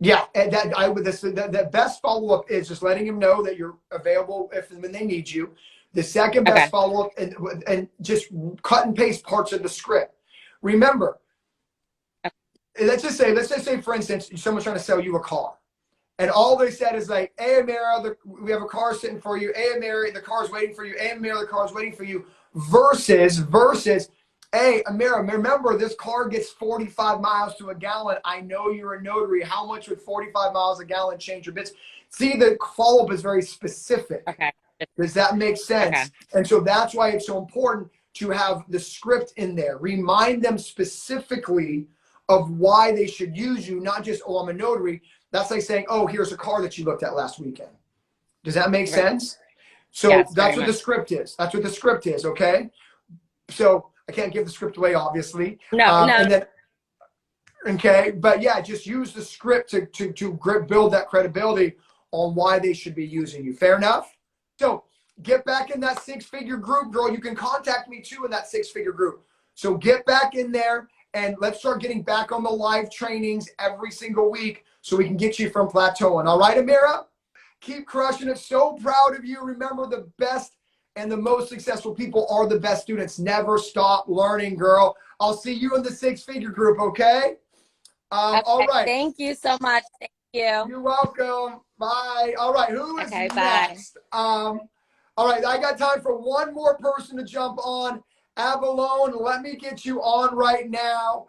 Yeah, and the best follow-up is just letting them know that you're available if and when they need you. The second best follow-up, and just cut and paste parts of the script. Remember, let's just say, for instance, someone's trying to sell you a car. And all they said is like, hey, Amira, we have a car sitting for you. Hey, Amira, the car's waiting for you. Hey, Amira, the car's waiting for you. Versus, hey, Amira, remember this car gets 45 miles to a gallon. I know you're a notary. How much would 45 miles a gallon change your bits? See, the follow-up is very specific. Okay. Does that make sense? And so that's why it's so important to have the script in there. Remind them specifically of why they should use you, not just, oh, I'm a notary. That's like saying, oh, here's a car that you looked at last weekend. Does that make sense? So Yes, that's what very the much. script is. That's what the script is, okay? So I can't give the script away, obviously. No, no. And then, okay, but yeah, just use the script to build that credibility on why they should be using you. Fair enough? So get back in that 6-figure group, girl. You can contact me too in that 6-figure group. So get back in there and let's start getting back on the live trainings every single week so we can get you from plateauing. All right, Amira? Keep crushing it. So proud of you. Remember, the best and the most successful people are the best students. Never stop learning, girl. I'll see you in the 6-figure group, okay? Okay, All right. thank you so much. Thank you. You're welcome. Bye. All right, who is Okay, bye. next? All right, I got time for one more person to jump on. Avalon, let me get you on right now.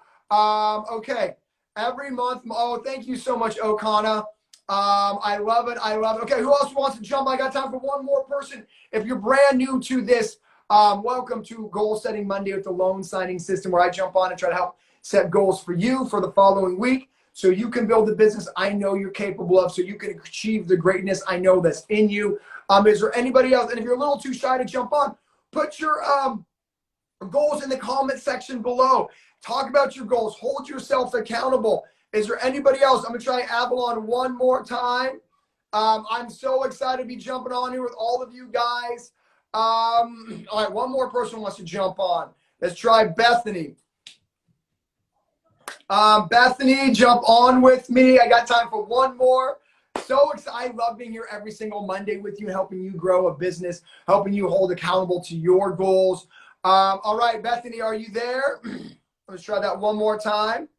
Okay, every month. Oh, thank you so much, Okana. I love it. I love it. Okay, who else wants to jump? I got time for one more person. If you're brand new to this, welcome to Goal Setting Monday with the loan signing system, where I jump on and try to help set goals for you for the following week so you can build the business I know you're capable of, so you can achieve the greatness I know that's in you. Is there anybody else? And if you're a little too shy to jump on, put your goals in the comment section below. Talk about your goals. Hold yourself accountable. Is there anybody else? I'm going to try Avalon one more time. I'm so excited to be jumping on here with all of you guys. All right, one more person wants to jump on. Let's try Bethany. Bethany, jump on with me. I got time for one more. So excited. I love being here every single Monday with you, helping you grow a business, helping you hold accountable to your goals. All right, Bethany, are you there? Let's try that one more time.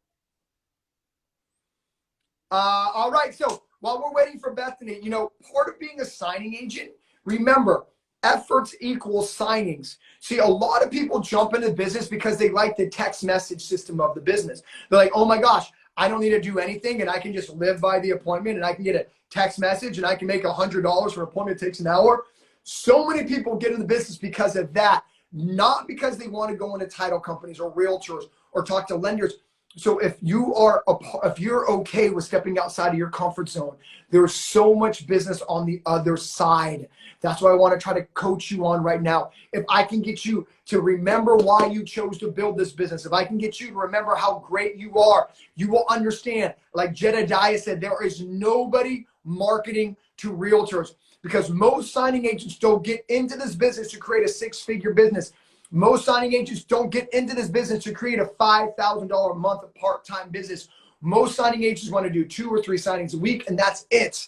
All right, so while we're waiting for Bethany, you know, part of being a signing agent, remember, efforts equals signings. See, a lot of people jump into business because they like the text message system of the business. They're like, oh my gosh, I don't need to do anything and I can just live by the appointment and I can get a text message and I can make $100 for an appointment that takes an hour. So many people get into business because of that, not because they want to go into title companies or realtors or talk to lenders. So if you're okay with stepping outside of your comfort zone, there's so much business on the other side. That's what I want to try to coach you on right now. If I can get you to remember why you chose to build this business, if I can get you to remember how great you are, you will understand. Like Jedediah said, there is nobody marketing to realtors, because most signing agents don't get into this business to create a 6-figure business. Most signing agents don't get into this business to create a $5,000 a month of part-time business. Most signing agents want to do 2 or 3 signings a week, and that's it.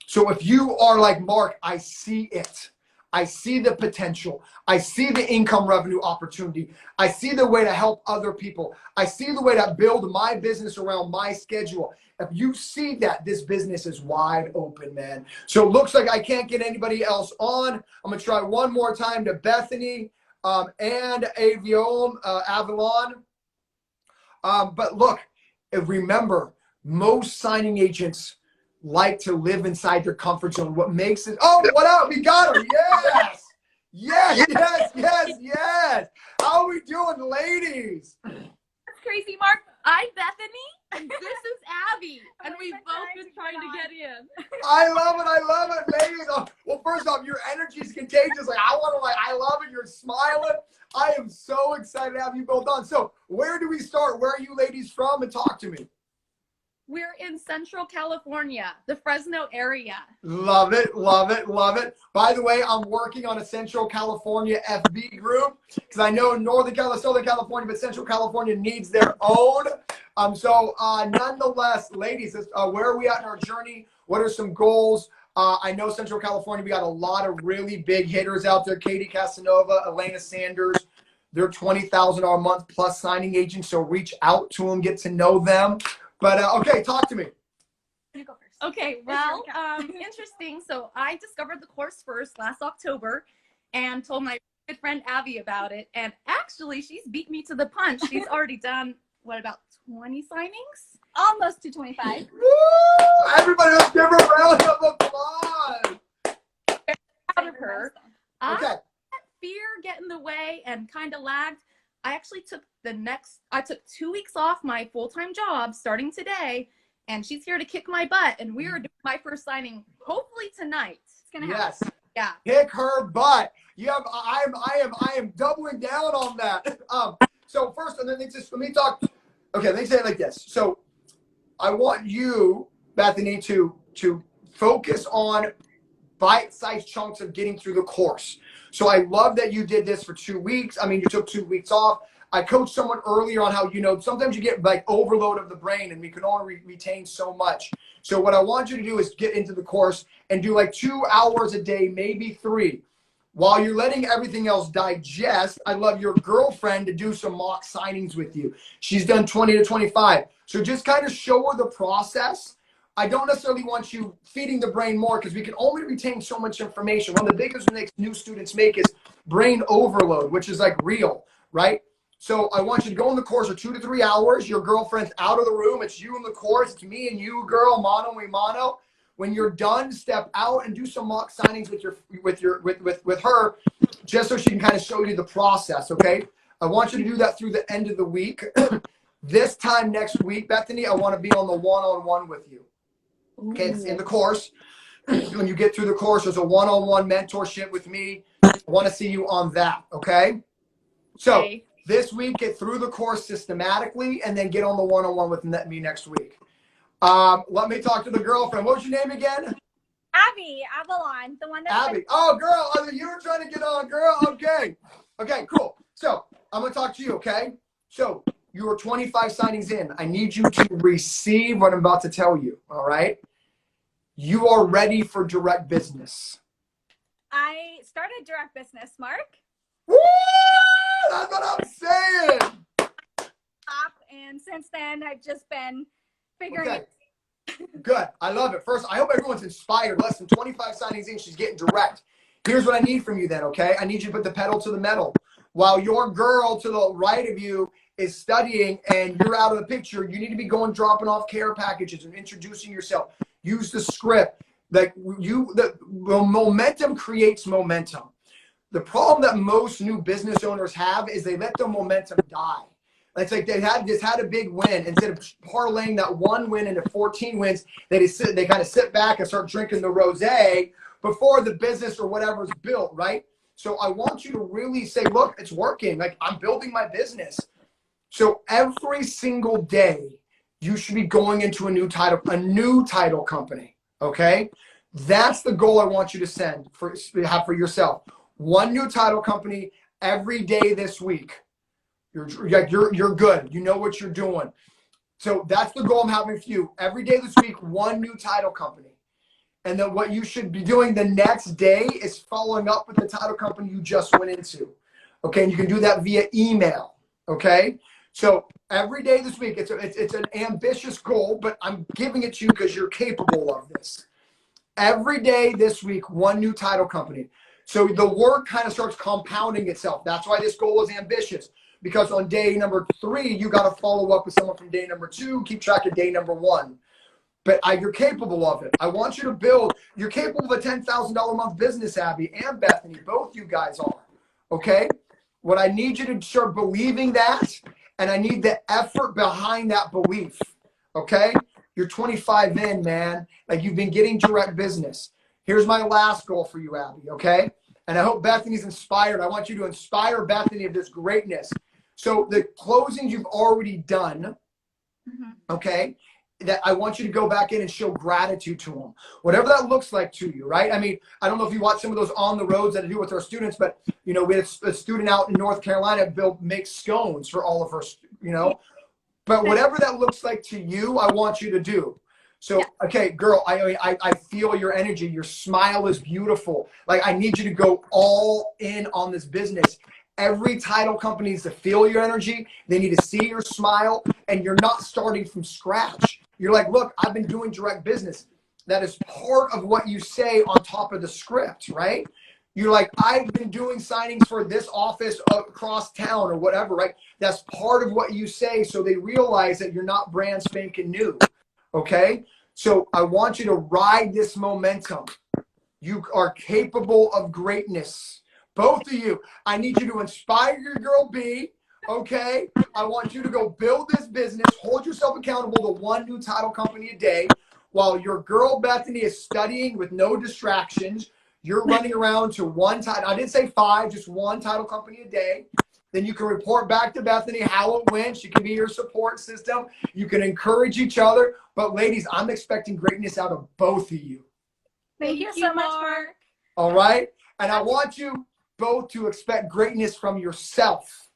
So if you are like Mark, I see it. I see the potential. I see the income revenue opportunity. I see the way to help other people. I see the way to build my business around my schedule. If you see that, this business is wide open, man. So it looks like I can't get anybody else on. I'm going to try one more time to Bethany and Avalon. But look, remember, most signing agents like to live inside their comfort zone. What makes it, oh, what up? We got her. Yes. Yes, yes, yes, yes. How are we doing, ladies? That's crazy, Mark. I'm Bethany, and this is Abby, and we've both been trying to get in. I love it, ladies. Well, first off, your energy is contagious. I love it. You're smiling. I am so excited to have you both on. So where do we start? Where are you ladies from? And talk to me. We're in Central California, the Fresno area. Love it, love it, love it. By the way, I'm working on a Central California FB group because I know Southern California, but Central California needs their own. Nonetheless, ladies, where are we at in our journey? What are some goals? I know Central California, we got a lot of really big hitters out there. Katie Casanova, Elena Sanders. They're $20,000 a month plus signing agents, so reach out to them, get to know them. But okay, talk to me. You go first. Okay, well, interesting. So I discovered the course first last October and told my good friend Abby about it. And actually, she's beat me to the punch. She's already done, what, about 20 signings? Almost to 25. Woo! Everybody, let's give her a round of applause. Proud of her. Okay. fear get in the way and kind of lagged, I actually took 2 weeks off my full-time job starting today, and she's here to kick my butt, and we are doing my first signing hopefully tonight. It's gonna happen. Yes. Yeah. Kick her butt. I am doubling down on that. So first, and then let me talk. Okay, let me say it like this. So I want you, Bethany, to focus on bite-sized chunks of getting through the course. So I love that you did this for 2 weeks. I mean, you took 2 weeks off. I coached someone earlier on how, sometimes you get like overload of the brain and we can only retain so much. So what I want you to do is get into the course and do like 2 hours a day, maybe 3. While you're letting everything else digest, I love your girlfriend to do some mock signings with you. She's done 20 to 25. So just kind of show her the process. I don't necessarily want you feeding the brain more because we can only retain so much information. One of the biggest mistakes new students make is brain overload, which is like real, right? So I want you to go in the course for 2 to 3 hours. Your girlfriend's out of the room. It's you in the course. It's me and you, girl, mano y mano. When you're done, step out and do some mock signings with her, just so she can kind of show you the process. Okay. I want you to do that through the end of the week. This time next week, Bethany, I want to be on the one-on-one with you. Okay, it's in the course. When you get through the course, there's a one-on-one mentorship with me. I want to see you on that. Okay. So this week, get through the course systematically, and then get on the one-on-one with me next week. Let me talk to the girlfriend. What was your name again? Abby, Avalon, the one that Abby. Oh, girl, you were trying to get on, girl. Okay. Okay, cool. So I'm gonna talk to you, okay? So you are 25 signings in. I need you to receive what I'm about to tell you. All right. You are ready for direct business. I started direct business, Mark. Woo! That's what I'm saying. And since then, I've just been figuring it. Good. I love it. First, I hope everyone's inspired. Less than 25 signings in, she's getting direct. Here's what I need from you then, okay? I need you to put the pedal to the metal. While your girl to the right of you is studying and you're out of the picture, you need to be dropping off care packages and introducing yourself. Use the script. The momentum creates momentum. The problem that most new business owners have is they let the momentum die. It's like they had a big win. Instead of parlaying that one win into 14 wins, they kind of sit back and start drinking the rosé before the business or whatever is built, right? So I want you to really say, look, it's working. Like, I'm building my business. So every single day, you should be going into a new title company, okay? That's the goal I want you to have for yourself. One new title company every day this week. You're good. You know what you're doing. So that's the goal I'm having for you. Every day this week, one new title company. And then what you should be doing the next day is following up with the title company you just went into. Okay, and you can do that via email. Okay, so every day this week, it's an ambitious goal, but I'm giving it to you because you're capable of this. Every day this week, one new title company. So the work kind of starts compounding itself. That's why this goal is ambitious. Because on day number 3, you got to follow up with someone from day number 2, keep track of day number 1. But you're capable of it. I want you to build. You're capable of a $10,000 a month business, Abby and Bethany. Both you guys are. Okay? What I need you to start believing that, and I need the effort behind that belief. Okay? You're 25 in, man. Like, you've been getting direct business. Here's my last goal for you, Abby. Okay? And I hope Bethany's inspired. I want you to inspire Bethany of this greatness. So the closings you've already done, okay, that I want you to go back in and show gratitude to them. Whatever that looks like to you, right? I mean, I don't know if you watch some of those on the roads that I do with our students, but, we had a student out in North Carolina make scones for all of her, But whatever that looks like to you, I want you to do. So, okay, girl, I feel your energy. Your smile is beautiful. Like, I need you to go all in on this business. Every title company needs to feel your energy. They need to see your smile, and you're not starting from scratch. You're like, look, I've been doing direct business. That is part of what you say on top of the script, right? You're like, I've been doing signings for this office across town or whatever, right? That's part of what you say, so they realize that you're not brand spanking new, okay? So I want you to ride this momentum. You are capable of greatness. both of you, I need you to inspire your girl B. Okay, I want you to go build this business, hold yourself accountable to one new title company a day, while your girl Bethany is studying with no distractions. You're running around to one title. I didn't say 5, just one title company a day. Then you can report back to Bethany how it went. She can be your support system. You can encourage each other. But ladies, I'm expecting greatness out of both of you. Thank you so much, Mark. All right? And I want you both to expect greatness from yourself.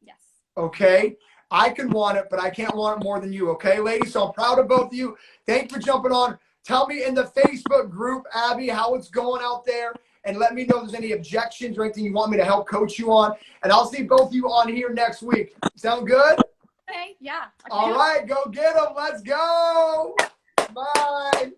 Yes. Okay? I can want it, but I can't want it more than you. Okay, ladies? So I'm proud of both of you. Thank you for jumping on. Tell me in the Facebook group, Abby, how it's going out there. And let me know if there's any objections or anything you want me to help coach you on. And I'll see both of you on here next week. Sound good? Okay, yeah. All right, go get them. Let's go. Bye.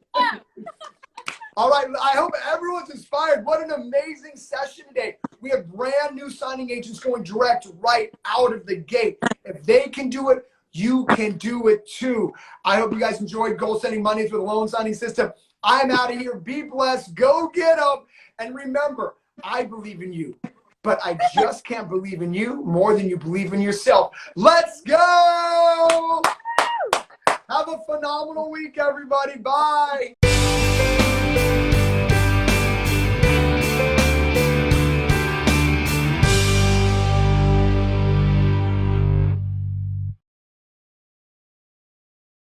All right, I hope everyone's inspired. What an amazing session today. We have brand new signing agents going direct right out of the gate. If they can do it, you can do it too. I hope you guys enjoyed Goal Setting Mondays with a loan signing system. I'm out of here. Be blessed. Go get them. And remember, I believe in you, but I just can't believe in you more than you believe in yourself. Let's go. Have a phenomenal week, everybody. Bye.